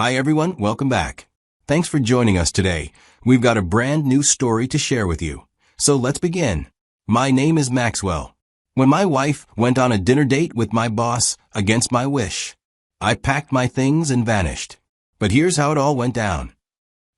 Hi everyone, welcome back. Thanks for joining us today. We've got a brand new story to share with you. So let's begin. My name is Maxwell. When my wife went on a dinner date with my boss against my wish, I packed my things and vanished. But here's how it all went down.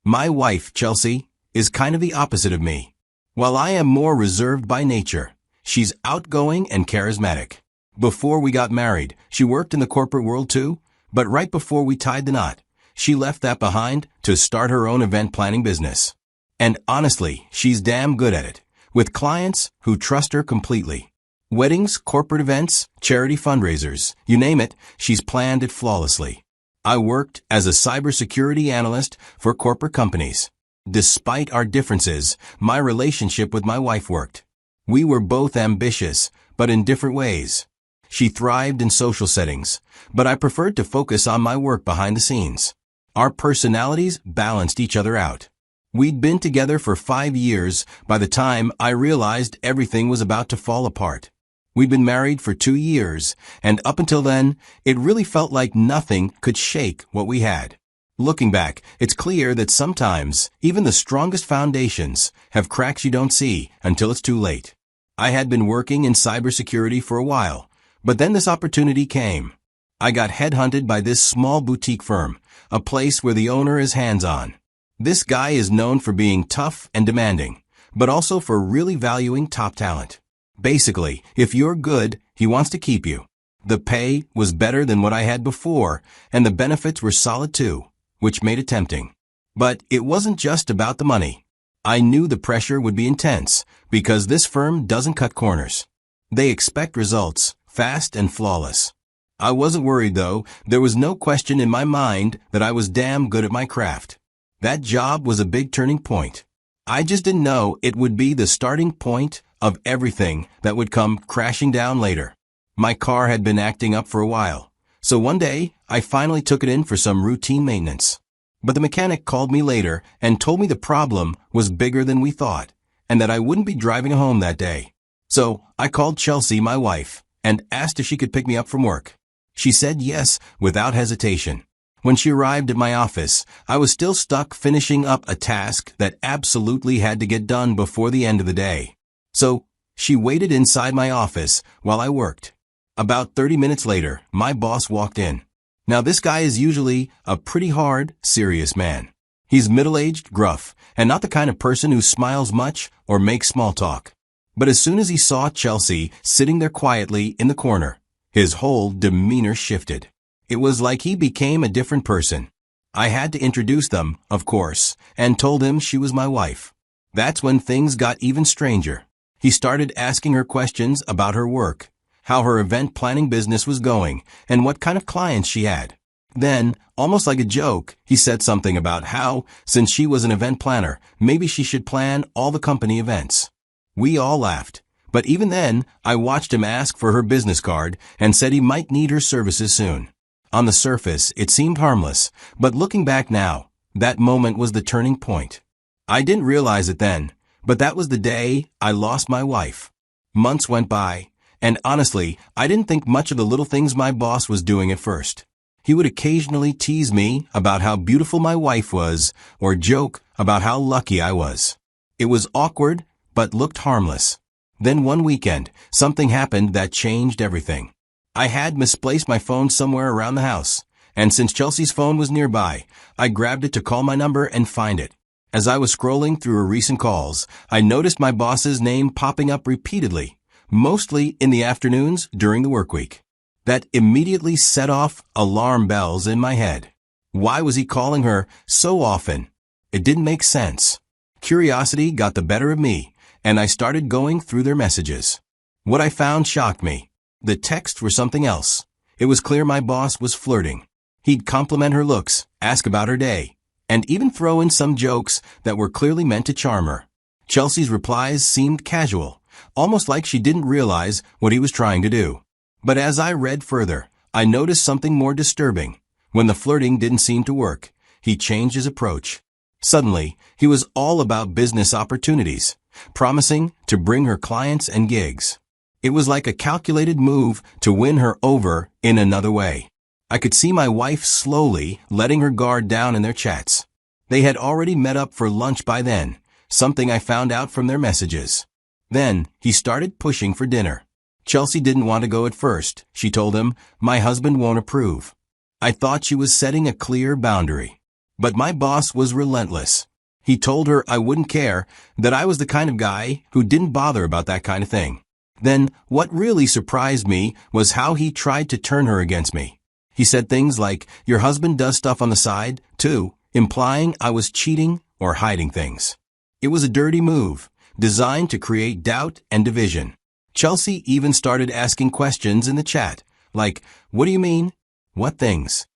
My wife, Chelsea, is kind of the opposite of me. While I am more reserved by nature, she's outgoing and charismatic. Before we got married, she worked in the corporate world too, but right before we tied the knot, she left that behind to start her own event planning business. And honestly, she's damn good at it, with clients who trust her completely. Weddings, corporate events, charity fundraisers, you name it, she's planned it flawlessly. I worked as a cybersecurity analyst for corporate companies. Despite our differences, my relationship with my wife worked. We were both ambitious, but in different ways. She thrived in social settings, but I preferred to focus on my work behind the scenes. Our personalities balanced each other out. We'd been together for 5 years by the time I realized everything was about to fall apart. We'd been married for 2 years, and up until then, it really felt like nothing could shake what we had. Looking back, it's clear that sometimes even the strongest foundations have cracks you don't see until it's too late. I had been working in cybersecurity for a while, but then this opportunity came. I got headhunted by this small boutique firm, a place where the owner is hands-on. This guy is known for being tough and demanding, but also for really valuing top talent. Basically, if you're good, he wants to keep you. The pay was better than what I had before, and the benefits were solid too, which made it tempting. But it wasn't just about the money. I knew the pressure would be intense, because this firm doesn't cut corners. They expect results, fast and flawless. I wasn't worried though. There was no question in my mind that I was damn good at my craft. That job was a big turning point. I just didn't know it would be the starting point of everything that would come crashing down later. My car had been acting up for a while, so one day I finally took it in for some routine maintenance. But the mechanic called me later and told me the problem was bigger than we thought, and that I wouldn't be driving home that day. So I called Chelsea, my wife, and asked if she could pick me up from work. She said yes without hesitation. When she arrived at my office, I was still stuck finishing up a task that absolutely had to get done before the end of the day. So she waited inside my office while I worked. About 30 minutes later, my boss walked in. Now this guy is usually a pretty hard, serious man. He's middle-aged, gruff, and not the kind of person who smiles much or makes small talk. But as soon as he saw Chelsea sitting there quietly in the corner, his whole demeanor shifted. It was like he became a different person. I had to introduce them, of course, and told him she was my wife. That's when things got even stranger. He started asking her questions about her work, how her event planning business was going, and what kind of clients she had. Then, almost like a joke, he said something about how, since she was an event planner, maybe she should plan all the company events. We all laughed, but even then, I watched him ask for her business card and said he might need her services soon. On the surface, it seemed harmless, but looking back now, that moment was the turning point. I didn't realize it then, but that was the day I lost my wife. Months went by, and honestly, I didn't think much of the little things my boss was doing at first. He would occasionally tease me about how beautiful my wife was, or joke about how lucky I was. It was awkward, but looked harmless. Then one weekend, something happened that changed everything. I had misplaced my phone somewhere around the house, and since Chelsea's phone was nearby, I grabbed it to call my number and find it. As I was scrolling through her recent calls, I noticed my boss's name popping up repeatedly, mostly in the afternoons during the work week. That immediately set off alarm bells in my head. Why was he calling her so often? It didn't make sense. Curiosity got the better of me, and I started going through their messages. What I found shocked me. The texts were something else. It was clear my boss was flirting. He'd compliment her looks, ask about her day, and even throw in some jokes that were clearly meant to charm her. Chelsea's replies seemed casual, almost like she didn't realize what he was trying to do. But as I read further, I noticed something more disturbing. When the flirting didn't seem to work, he changed his approach. Suddenly, he was all about business opportunities, promising to bring her clients and gigs. It was like a calculated move to win her over in another way. I could see my wife slowly letting her guard down in their chats. They had already met up for lunch by then, something I found out from their messages. Then, he started pushing for dinner. Chelsea didn't want to go at first. She told him, "My husband won't approve." I thought she was setting a clear boundary. But my boss was relentless. He told her I wouldn't care, that I was the kind of guy who didn't bother about that kind of thing. Then, what really surprised me was how he tried to turn her against me. He said things like, "Your husband does stuff on the side, too," implying I was cheating or hiding things. It was a dirty move, designed to create doubt and division. Chelsea even started asking questions in the chat, like, "What do you mean? What things?"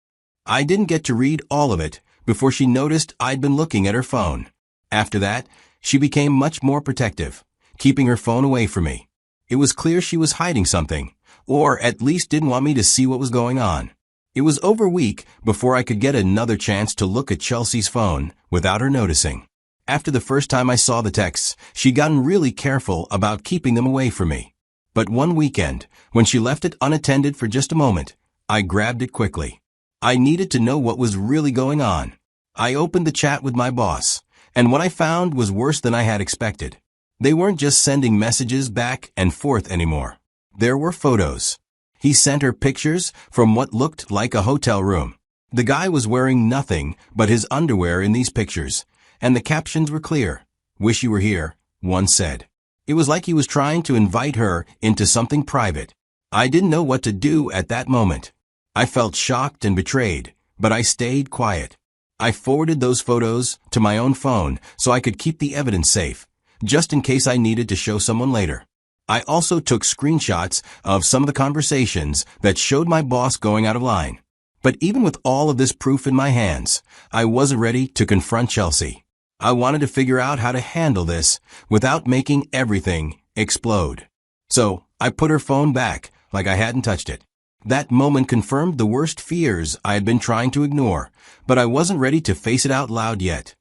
I didn't get to read all of it before she noticed I'd been looking at her phone. After that, she became much more protective, keeping her phone away from me. It was clear she was hiding something, or at least didn't want me to see what was going on. It was over a week before I could get another chance to look at Chelsea's phone without her noticing. After the first time I saw the texts, she'd gotten really careful about keeping them away from me. But one weekend, when she left it unattended for just a moment, I grabbed it quickly. I needed to know what was really going on. I opened the chat with my boss, and what I found was worse than I had expected. They weren't just sending messages back and forth anymore. There were photos. He sent her pictures from what looked like a hotel room. The guy was wearing nothing but his underwear in these pictures, and the captions were clear. "Wish you were here," one said. It was like he was trying to invite her into something private. I didn't know what to do at that moment. I felt shocked and betrayed, but I stayed quiet. I forwarded those photos to my own phone so I could keep the evidence safe, just in case I needed to show someone later. I also took screenshots of some of the conversations that showed my boss going out of line. But even with all of this proof in my hands, I wasn't ready to confront Chelsea. I wanted to figure out how to handle this without making everything explode. So, I put her phone back like I hadn't touched it. That moment confirmed the worst fears I had been trying to ignore, but I wasn't ready to face it out loud yet.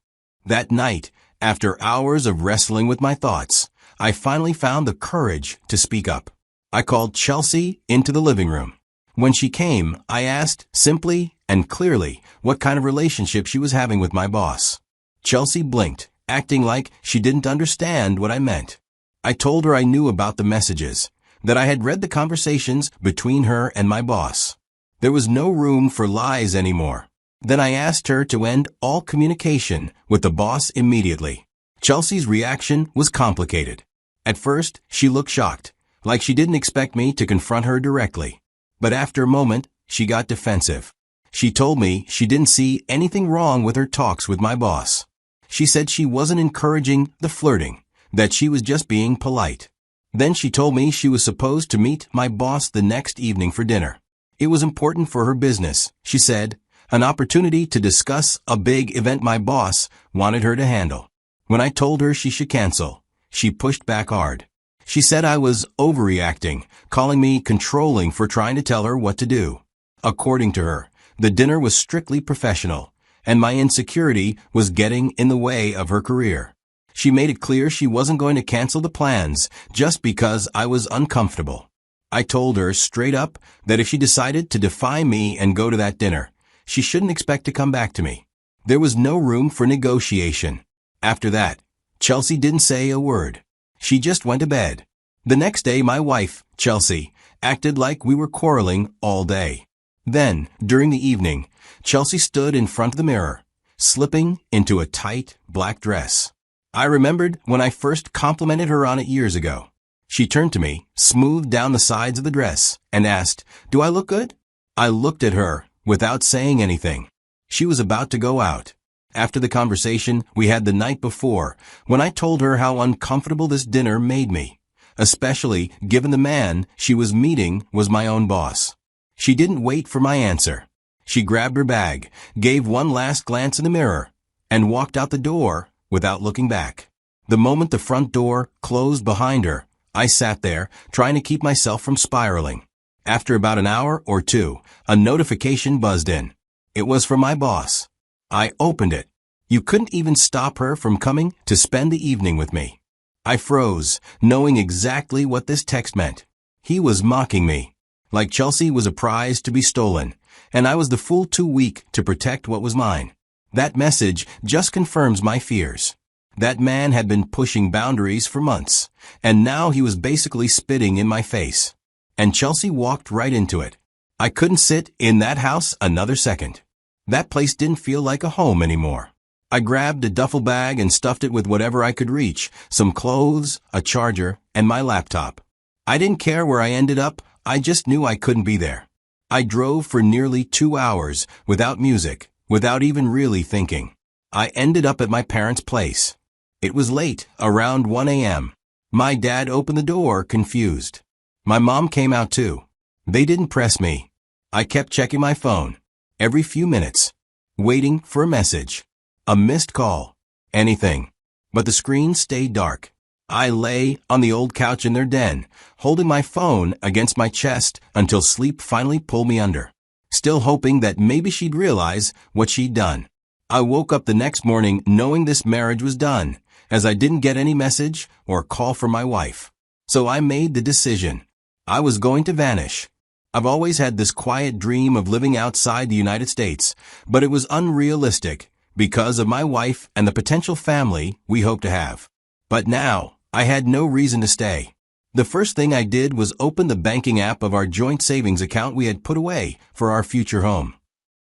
That night, after hours of wrestling with my thoughts, I finally found the courage to speak up. I called Chelsea into the living room. When she came, I asked simply and clearly what kind of relationship she was having with my boss. Chelsea blinked, acting like she didn't understand what I meant. I told her I knew about the messages, that I had read the conversations between her and my boss. There was no room for lies anymore. Then I asked her to end all communication with the boss immediately. Chelsea's reaction was complicated. At first, she looked shocked, like she didn't expect me to confront her directly. But after a moment, she got defensive. She told me she didn't see anything wrong with her talks with my boss. She said she wasn't encouraging the flirting, that she was just being polite. Then she told me she was supposed to meet my boss the next evening for dinner. It was important for her business, she said, an opportunity to discuss a big event my boss wanted her to handle. When I told her she should cancel, she pushed back hard. She said I was overreacting, calling me controlling for trying to tell her what to do. According to her, the dinner was strictly professional, and my insecurity was getting in the way of her career. She made it clear she wasn't going to cancel the plans just because I was uncomfortable. I told her straight up that if she decided to defy me and go to that dinner, she shouldn't expect to come back to me. There was no room for negotiation. After that, Chelsea didn't say a word. She just went to bed. The next day, my wife, Chelsea, acted like we were quarreling all day. Then, during the evening, Chelsea stood in front of the mirror, slipping into a tight black dress. I remembered when I first complimented her on it years ago. She turned to me, smoothed down the sides of the dress, and asked, "Do I look good?" I looked at her without saying anything. She was about to go out. After the conversation we had the night before, when I told her how uncomfortable this dinner made me, especially given the man she was meeting was my own boss. She didn't wait for my answer. She grabbed her bag, gave one last glance in the mirror, and walked out the door without looking back. The moment the front door closed behind her, I sat there, trying to keep myself from spiraling. After about an hour or two, a notification buzzed in. It was from my boss. I opened it. You couldn't even stop her from coming to spend the evening with me. I froze, knowing exactly what this text meant. He was mocking me. Like Chelsea was a prize to be stolen, and I was the fool too weak to protect what was mine. That message just confirms my fears. That man had been pushing boundaries for months, and now he was basically spitting in my face. And Chelsea walked right into it. I couldn't sit in that house another second. That place didn't feel like a home anymore. I grabbed a duffel bag and stuffed it with whatever I could reach, some clothes, a charger, and my laptop. I didn't care where I ended up, I just knew I couldn't be there. I drove for nearly 2 hours, without music, without even really thinking. I ended up at my parents' place. It was late, around 1 a.m. My dad opened the door, confused. My mom came out too. They didn't press me. I kept checking my phone, every few minutes, waiting for a message. A missed call. Anything. But the screen stayed dark. I lay on the old couch in their den, holding my phone against my chest until sleep finally pulled me under, still hoping that maybe she'd realize what she'd done. I woke up the next morning knowing this marriage was done, as I didn't get any message or call from my wife. So I made the decision. I was going to vanish. I've always had this quiet dream of living outside the United States, but it was unrealistic because of my wife and the potential family we hope to have. But now, I had no reason to stay. The first thing I did was open the banking app of our joint savings account we had put away for our future home.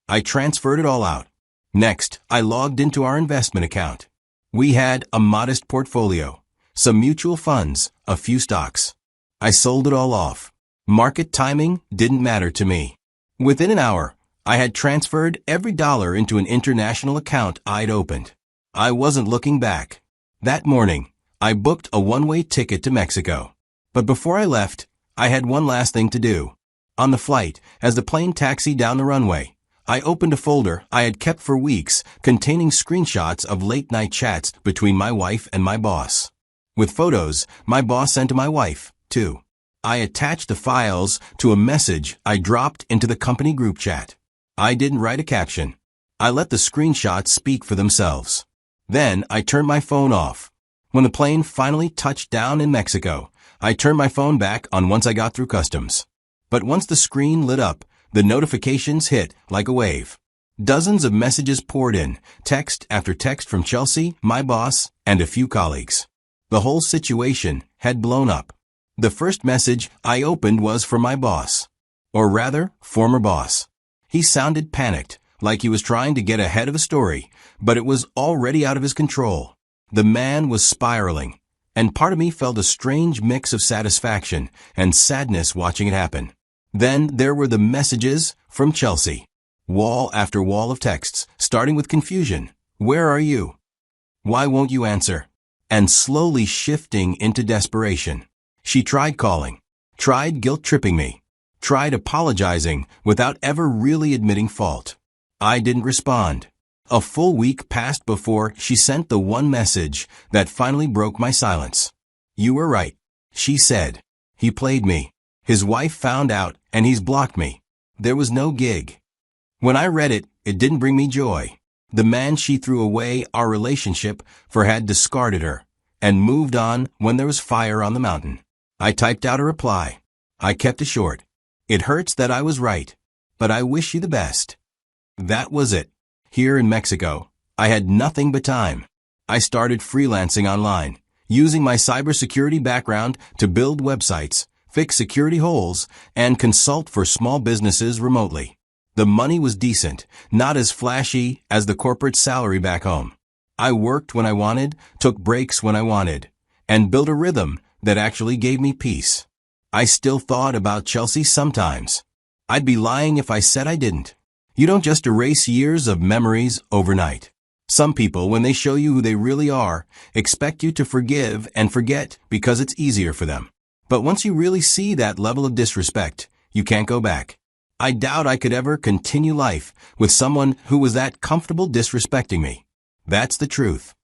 I transferred it all out. Next, I logged into our investment account. We had a modest portfolio, some mutual funds, a few stocks. I sold it all off. Market timing didn't matter to me. Within an hour, I had transferred every dollar into an international account I'd opened. I wasn't looking back. That morning, I booked a one-way ticket to Mexico. But before I left, I had one last thing to do. On the flight, as the plane taxied down the runway, I opened a folder I had kept for weeks containing screenshots of late-night chats between my wife and my boss. With photos my boss sent to my wife, too. I attached the files to a message I dropped into the company group chat. I didn't write a caption. I let the screenshots speak for themselves. Then I turned my phone off. When the plane finally touched down in Mexico, I turned my phone back on once I got through customs. But once the screen lit up, the notifications hit like a wave. Dozens of messages poured in, text after text from Chelsea, my boss, and a few colleagues. The whole situation had blown up. The first message I opened was from my boss. Or rather, former boss. He sounded panicked, like he was trying to get ahead of a story, but it was already out of his control. The man was spiraling, and part of me felt a strange mix of satisfaction and sadness watching it happen. Then there were the messages from Chelsea. Wall after wall of texts, starting with confusion. Where are you? Why won't you answer? And slowly shifting into desperation. She tried calling, tried guilt-tripping me, tried apologizing without ever really admitting fault. I didn't respond. A full week passed before she sent the one message that finally broke my silence. You were right, she said. He played me. His wife found out and he's blocked me. There was no gig. When I read it, it didn't bring me joy. The man she threw away our relationship for had discarded her and moved on when there was fire on the mountain. I typed out a reply. I kept it short. It hurts that I was right, but I wish you the best. That was it. Here in Mexico, I had nothing but time. I started freelancing online, using my cybersecurity background to build websites, fix security holes, and consult for small businesses remotely. The money was decent, not as flashy as the corporate salary back home. I worked when I wanted, took breaks when I wanted, and built a rhythm that actually gave me peace. I still thought about Chelsea sometimes. I'd be lying if I said I didn't. You don't just erase years of memories overnight. Some people, when they show you who they really are, expect you to forgive and forget because it's easier for them. But once you really see that level of disrespect, you can't go back. I doubt I could ever continue life with someone who was that comfortable disrespecting me. That's the truth.